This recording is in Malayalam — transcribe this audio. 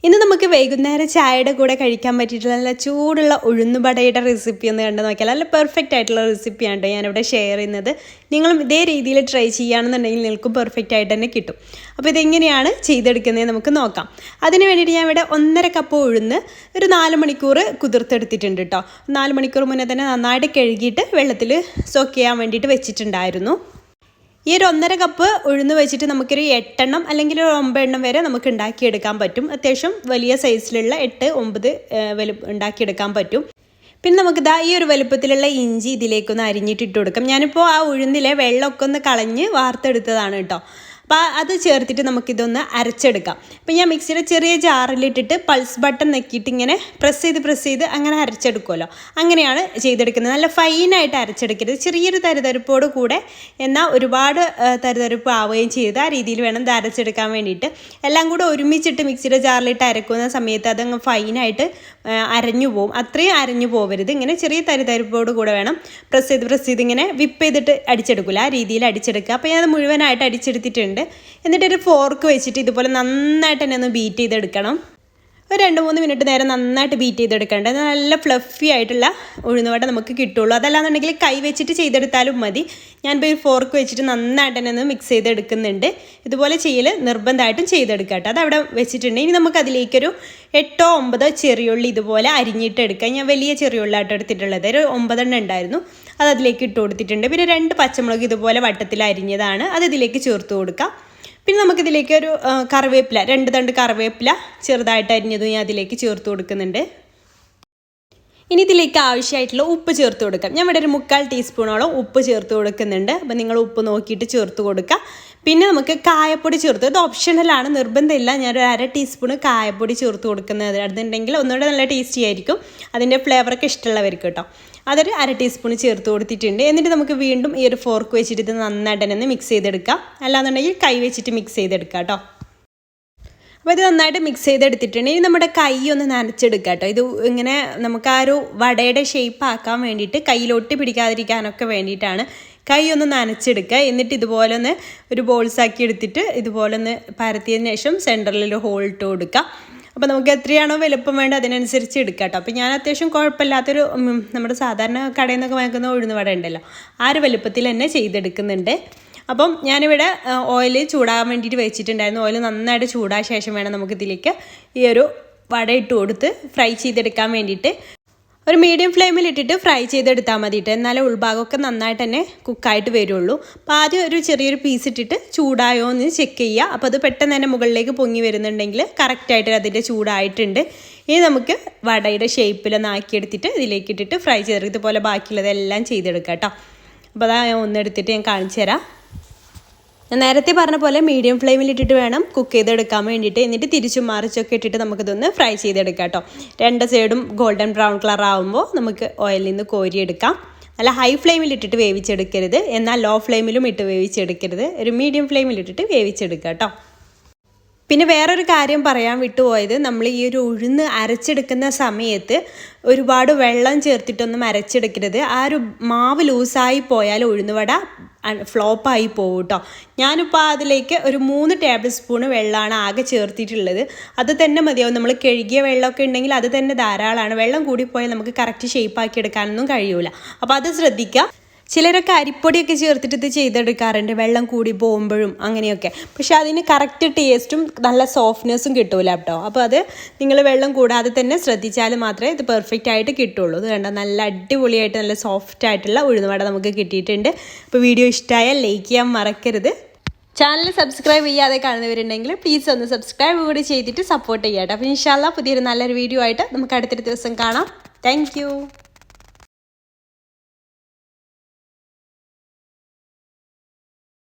ഇന്ന് നമുക്ക് വൈകുന്നേരം ചായയുടെ കൂടെ കഴിക്കാൻ പറ്റിയിട്ടുള്ള നല്ല ചൂടുള്ള ഉഴുന്നുവടയുടെ റെസിപ്പി ഒന്ന് കണ്ടു നോക്കിയാൽ നല്ല പെർഫെക്റ്റ് ആയിട്ടുള്ള റെസിപ്പിയാണ് കേട്ടോ ഞാനിവിടെ ഷെയർ ചെയ്യുന്നത്. നിങ്ങളും ഇതേ രീതിയിൽ ട്രൈ ചെയ്യുകയാണെന്നുണ്ടെങ്കിൽ നിങ്ങൾക്കും പെർഫെക്റ്റ് ആയിട്ട് തന്നെ കിട്ടും. അപ്പോൾ ഇതെങ്ങനെയാണ് ചെയ്തെടുക്കുന്നത് നമുക്ക് നോക്കാം. അതിന് വേണ്ടിയിട്ട് ഞാൻ ഇവിടെ 1.5 കപ്പ് ഉഴുന്ന് ഒരു 4 മണിക്കൂർ കുതിർത്തെടുത്തിട്ടുണ്ട് കേട്ടോ. 4 മണിക്കൂർ മുന്നേ തന്നെ നന്നായിട്ട് കഴുകിയിട്ട് വെള്ളത്തിൽ സോക്ക് ചെയ്യാൻ വേണ്ടിയിട്ട് വെച്ചിട്ടുണ്ടായിരുന്നു. ഈ ഒരു 1.5 കപ്പ് ഉഴുന്ന് വെച്ചിട്ട് നമുക്കൊരു 8 എണ്ണം അല്ലെങ്കിൽ ഒരു 9 എണ്ണം വരെ നമുക്ക് ഉണ്ടാക്കിയെടുക്കാൻ പറ്റും. അത്യാവശ്യം വലിയ സൈസിലുള്ള 8-9 ഉണ്ടാക്കിയെടുക്കാൻ പറ്റും. പിന്നെ നമുക്ക് ഈ ഒരു വലുപ്പത്തിലുള്ള ഇഞ്ചി ഇതിലേക്കൊന്ന് അരിഞ്ഞിട്ടിട്ട് കൊടുക്കാം. ഞാനിപ്പോൾ ആ ഉഴുന്നിലെ വെള്ളമൊക്കെ ഒന്ന് കളഞ്ഞ് വാർത്തെടുത്തതാണ് കേട്ടോ. അപ്പോൾ അത് ചേർത്തിട്ട് നമുക്കിതൊന്ന് അരച്ചെടുക്കാം. അപ്പോൾ ഞാൻ മിക്സിയുടെ ചെറിയ ജാറിലിട്ടിട്ട് പൾസ് ബട്ടൺ നെക്കിയിട്ട് ഇങ്ങനെ പ്രസ് ചെയ്ത് അങ്ങനെ അരച്ചെടുക്കുമല്ലോ, അങ്ങനെയാണ് ചെയ്തെടുക്കുന്നത്. നല്ല ഫൈനായിട്ട് അരച്ചെടുക്കരുത്, ചെറിയൊരു തരിതരിപ്പോട് കൂടെ, എന്നാൽ ഒരുപാട് തരിതരിപ്പ് ആവുകയും ചെയ്ത് ആ രീതിയിൽ വേണം ഇത് അരച്ചെടുക്കാൻ വേണ്ടിയിട്ട്. എല്ലാം കൂടെ ഒരുമിച്ചിട്ട് മിക്സിയുടെ ജാറിലിട്ട് അരക്കുന്ന സമയത്ത് അതങ്ങ് ഫൈനായിട്ട് അരഞ്ഞു പോവും. അത്രയും അരഞ്ഞു പോകരുത്, ഇങ്ങനെ ചെറിയ തരിതരിപ്പോട് കൂടെ വേണം പ്രസ് ചെയ്ത് ഇങ്ങനെ വിപ്പ് ചെയ്തിട്ട് അടിച്ചെടുക്കില്ല, ആ രീതിയിൽ അടിച്ചെടുക്കുക. അപ്പോൾ ഞാനത് മുഴുവനായിട്ട് അടിച്ചെടുത്തിട്ടുണ്ട്. എന്നിട്ടൊരു ഫോർക്ക് വെച്ചിട്ട് ഇതുപോലെ നന്നായിട്ട് തന്നെ ഒന്ന് ബീറ്റ് ചെയ്തെടുക്കണം. ഒരു 2-3 മിനിറ്റ് നേരം നന്നായിട്ട് ബീറ്റ് ചെയ്തെടുക്കേണ്ടത്. നല്ല ഫ്ലഫി ആയിട്ടുള്ള ഉഴുന്നുവട നമുക്ക് കിട്ടുള്ളൂ. അതല്ലാന്നുണ്ടെങ്കിൽ കൈ വെച്ചിട്ട് ചെയ്തെടുത്താലും മതി. ഞാനിപ്പോൾ ഒരു ഫോർക്ക് വെച്ചിട്ട് നന്നായിട്ട് തന്നെ ഒന്ന് മിക്സ് ചെയ്തെടുക്കുന്നുണ്ട്. ഇതുപോലെ ചെയ്യൽ നിർബന്ധമായിട്ടും ചെയ്തെടുക്കുക കേട്ടോ. അതവിടെ വെച്ചിട്ടുണ്ട്. ഇനി നമുക്ക് അതിലേക്കൊരു 8-9 ചെറിയുള്ളി ഇതുപോലെ അരിഞ്ഞിട്ട് എടുക്കാം. ഞാൻ വലിയ ചെറിയുള്ളിയായിട്ട് എടുത്തിട്ടുള്ളത് ഒരു 9 എണ്ണം ഉണ്ടായിരുന്നു. അത് അതിലേക്ക് ഇട്ട് കൊടുത്തിട്ടുണ്ട്. പിന്നെ 2 പച്ചമുളക് ഇതുപോലെ വട്ടത്തിൽ അരിഞ്ഞതാണ്, അത് ഇതിലേക്ക് ചേർത്ത് കൊടുക്കാം. പിന്നെ നമുക്കിതിലേക്ക് ഒരു കറിവേപ്പില, 2 തണ്ട് കറിവേപ്പില ചെറുതായിട്ട് അരിഞ്ഞതും ഞാൻ അതിലേക്ക് ചേർത്ത് കൊടുക്കുന്നുണ്ട്. ഇനി ഇതിലേക്ക് ആവശ്യമായിട്ടുള്ള ഉപ്പ് ചേർത്ത് കൊടുക്കാം. ഞാൻ ഇവിടെ ഒരു 3/4 ടീസ്പൂണോളം ഉപ്പ് ചേർത്ത് കൊടുക്കുന്നുണ്ട്. അപ്പോൾ നിങ്ങൾ ഉപ്പ് നോക്കിയിട്ട് ചേർത്ത് കൊടുക്കുക. പിന്നെ നമുക്ക് കായപ്പൊടി ചേർത്ത്, ഇത് ഓപ്ഷണലാണ്, നിർബന്ധമില്ല. ഞാനൊരു 1/2 ടീസ്പൂൺ കായപ്പൊടി ചേർത്ത് കൊടുക്കുന്നത്, അതുണ്ടെങ്കിൽ ഒന്നുകൂടെ നല്ല ടേസ്റ്റി ആയിരിക്കും. അതിൻ്റെ ഫ്ലേവറൊക്കെ ഇഷ്ടമുള്ളവർക്ക് കേട്ടോ. അതൊരു 1/2 ടീസ്പൂൺ ചേർത്ത് കൊടുത്തിട്ടുണ്ട്. എന്നിട്ട് നമുക്ക് വീണ്ടും ഈ ഒരു ഫോർക്ക് വെച്ചിട്ട് ഇത് നന്നായിട്ട് തന്നെ മിക്സ് ചെയ്തെടുക്കാം. അല്ലാന്നുണ്ടെങ്കിൽ കൈ വെച്ചിട്ട് മിക്സ് ചെയ്തെടുക്കാം കേട്ടോ. അപ്പോൾ ഇത് നന്നായിട്ട് മിക്സ് ചെയ്തെടുത്തിട്ടുണ്ട്. ഇനി നമ്മുടെ കൈ ഒന്ന് നനച്ചെടുക്കുക കേട്ടോ. ഇത് ഇങ്ങനെ നമുക്ക് ആ ഒരു വടയുടെ ഷേപ്പ് ആക്കാൻ വേണ്ടിയിട്ട്, കയ്യിലൊട്ടി പിടിക്കാതിരിക്കാനൊക്കെ വേണ്ടിയിട്ടാണ് കൈ ഒന്ന് നനച്ചെടുക്കുക. എന്നിട്ട് ഇതുപോലെ ഒന്ന് ഒരു ബോൾസാക്കി എടുത്തിട്ട് ഇതുപോലെ ഒന്ന് പരത്തിയതിന് ശേഷം സെൻറ്ററിലൊരു ഹോൾ ഇട്ട് കൊടുക്കുക. അപ്പോൾ നമുക്ക് എത്രയാണോ വലുപ്പം വേണ്ടത് അതിനനുസരിച്ച് എടുക്കാം കേട്ടോ. അപ്പോൾ ഞാൻ അത്യാവശ്യം കുഴപ്പമില്ലാത്തൊരു നമ്മുടെ സാധാരണ കടയിൽ നിന്നൊക്കെ വാങ്ങിക്കുന്ന ഉഴുന്നുവട ഉണ്ടല്ലോ, ആ ഒരു വലുപ്പത്തിൽ തന്നെ ചെയ്തെടുക്കുന്നുണ്ട്. അപ്പം ഞാനിവിടെ ഓയിൽ ചൂടാകാൻ വേണ്ടിയിട്ട് വെച്ചിട്ടുണ്ടായിരുന്നു. ഓയിൽ നന്നായിട്ട് ചൂടായ ശേഷം വേണം നമുക്കിതിലേക്ക് ഈ ഒരു വട ഇട്ട് കൊടുത്ത് ഫ്രൈ ചെയ്തെടുക്കാൻ വേണ്ടിയിട്ട്. ഒരു മീഡിയം ഫ്ലെയിമിൽ ഇട്ടിട്ട് ഫ്രൈ ചെയ്തെടുത്താൽ മതിയിട്ട്, എന്നാലേ ഉൾഭാഗമൊക്കെ നന്നായിട്ട് തന്നെ കുക്കായിട്ട് വരുള്ളൂ. അപ്പോൾ ആദ്യം ഒരു ചെറിയൊരു പീസ് ഇട്ടിട്ട് ചൂടായോ എന്ന് ചെക്ക് ചെയ്യുക. അപ്പോൾ അത് പെട്ടെന്ന് തന്നെ മുകളിലേക്ക് പൊങ്ങി വരുന്നുണ്ടെങ്കിൽ കറക്റ്റായിട്ട് അതിൻ്റെ ചൂടായിട്ടുണ്ട്. ഇനി നമുക്ക് വടയുടെ ഷേപ്പിലൊന്ന് ആക്കിയെടുത്തിട്ട് ഇതിലേക്ക് ഇട്ടിട്ട് ഫ്രൈ ചെയ്തെടുക്കും. ഇതുപോലെ ബാക്കിയുള്ളതെല്ലാം ചെയ്തെടുക്കാം കേട്ടോ. അപ്പോൾ അതാ ഞാൻ ഒന്നെടുത്തിട്ട് ഞാൻ കാണിച്ചു തരാം. ഞാൻ നേരത്തെ പറഞ്ഞ പോലെ മീഡിയം ഫ്ലെയിമിൽ ഇട്ടിട്ട് വേണം കുക്ക് ചെയ്തെടുക്കാൻ വേണ്ടിയിട്ട്. എന്നിട്ട് തിരിച്ചും മറിച്ചൊക്കെ ഇട്ടിട്ട് നമുക്കിതൊന്ന് ഫ്രൈ ചെയ്തെടുക്കാം കേട്ടോ. 2 സൈഡും ഗോൾഡൻ ബ്രൗൺ കളർ ആകുമ്പോൾ നമുക്ക് ഓയിലിൽ നിന്ന് കോരിയെടുക്കാം. നല്ല ഹൈ ഫ്ലെയിമിൽ ഇട്ടിട്ട് വേവിച്ചെടുക്കരുത്, എന്നാൽ ലോ ഫ്ലെയിമിലും ഇട്ട് വേവിച്ചെടുക്കരുത്. ഒരു മീഡിയം ഫ്ലെയിമിൽ ഇട്ടിട്ട് വേവിച്ചെടുക്കാം കേട്ടോ. പിന്നെ വേറൊരു കാര്യം പറയാൻ വിട്ടുപോയത്, നമ്മൾ ഈ ഒരു ഉഴുന്ന് അരച്ചെടുക്കുന്ന സമയത്ത് ഒരുപാട് വെള്ളം ചേർത്തിട്ടൊന്നും അരച്ചെടുക്കരുത്. ആ ഒരു മാവ് ലൂസായി പോയാൽ ഉഴുന്നുവട ഫ്ലോപ്പായി പോകും കേട്ടോ. ഞാനിപ്പോൾ അതിലേക്ക് ഒരു 3 ടേബിൾ സ്പൂൺ വെള്ളമാണ് ആകെ ചേർത്തിട്ടുള്ളത്. അത് തന്നെ മതിയാവും. നമ്മൾ കഴുകിയ വെള്ളമൊക്കെ ഉണ്ടെങ്കിൽ അത് തന്നെ ധാരാളമാണ്. വെള്ളം കൂടിപ്പോയാൽ നമുക്ക് കറക്റ്റ് ഷേപ്പാക്കി എടുക്കാനൊന്നും കഴിയൂല. അപ്പോൾ അത് ശ്രദ്ധിക്കുക. ചിലരൊക്കെ അരിപ്പൊടിയൊക്കെ ചേർത്തിട്ട് ഇത് ചെയ്തെടുക്കാറുണ്ട്, വെള്ളം കൂടി പോകുമ്പോഴും അങ്ങനെയൊക്കെ. പക്ഷെ അതിന് കറക്റ്റ് ടേസ്റ്റും നല്ല സോഫ്റ്റ്നെസ്സും കിട്ടൂല കേട്ടോ. അപ്പോൾ അത് നിങ്ങൾ വെള്ളം കൂടാതെ തന്നെ ശ്രദ്ധിച്ചാൽ മാത്രമേ ഇത് പെർഫെക്റ്റ് ആയിട്ട് കിട്ടുള്ളൂ. ഇത് കണ്ടോ, നല്ല അടിപൊളിയായിട്ട് നല്ല സോഫ്റ്റ് ആയിട്ടുള്ള ഉഴുന്നുവട നമുക്ക് കിട്ടിയിട്ടുണ്ട്. അപ്പോൾ വീഡിയോ ഇഷ്ടമായാൽ ലൈക്ക് ചെയ്യാൻ മറക്കരുത്. ചാനൽ സബ്സ്ക്രൈബ് ചെയ്യാതെ കാണുന്നവരുണ്ടെങ്കിൽ പ്ലീസ് ഒന്ന് സബ്സ്ക്രൈബ് കൂടി ചെയ്തിട്ട് സപ്പോർട്ട് ചെയ്യാം കേട്ടോ. അപ്പോൾ ഇൻഷാല്ലാ പുതിയൊരു നല്ലൊരു വീഡിയോ ആയിട്ട് നമുക്ക് അടുത്തൊരു ദിവസം കാണാം. താങ്ക്